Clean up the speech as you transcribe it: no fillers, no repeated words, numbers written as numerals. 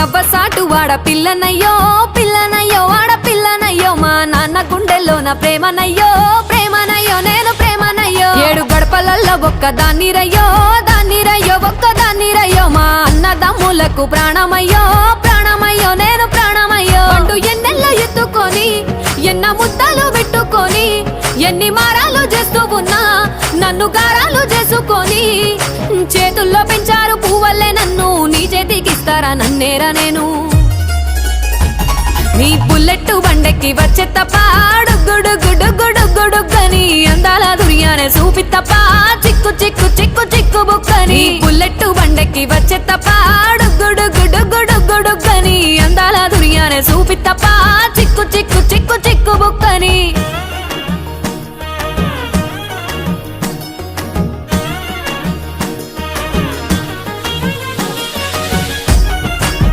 అబ్బసాటు వాడ పిల్లనయ్యో పిల్లనయ్యో వాడ పిల్లనయ్యో మా నాన్న గుండెల్లో నా ప్రేమనయ్యో ప్రేమనయ్యో నేను ప్రేమనయ్యో 7 గడపలల్లో ఒక్కదాన్ని రయ్యో ఒక్కదాన్ని రయ్యో మా అన్నదమ్ములకు ప్రాణమయ్యో ప్రాణమయ్యో నేను ప్రాణమయ్యో అంటూ ఎన్నెల్లో ఎత్తుకొని ఎన్న ముద్దలు పెట్టుకొని ఎన్ని మారాలు చేస్తూ ఉన్నా నన్ను గారాలు చేసుకొని చేతుల్లో పెంచారు పువ్వల్లే నన్ను నీ చేతికిస్తారా నన్నేరా నేను నీ బుల్లెట్ బండెక్కి వచ్చే తప్ప గుడుగుడుగుడుగుడుగుడుగని అందాల దుర్యానే చూపి తప్ప చిక్కు చిక్కు చిక్కు చిక్కు బుక్కని బుల్లెట్ బండెక్కి వచ్చే తప్ప గుడుగుడుగుడుగుడుగని అందాల దుర్యానే చూపి తప్ప చిక్కు చిక్కు చిక్కు చిక్కు బుక్కని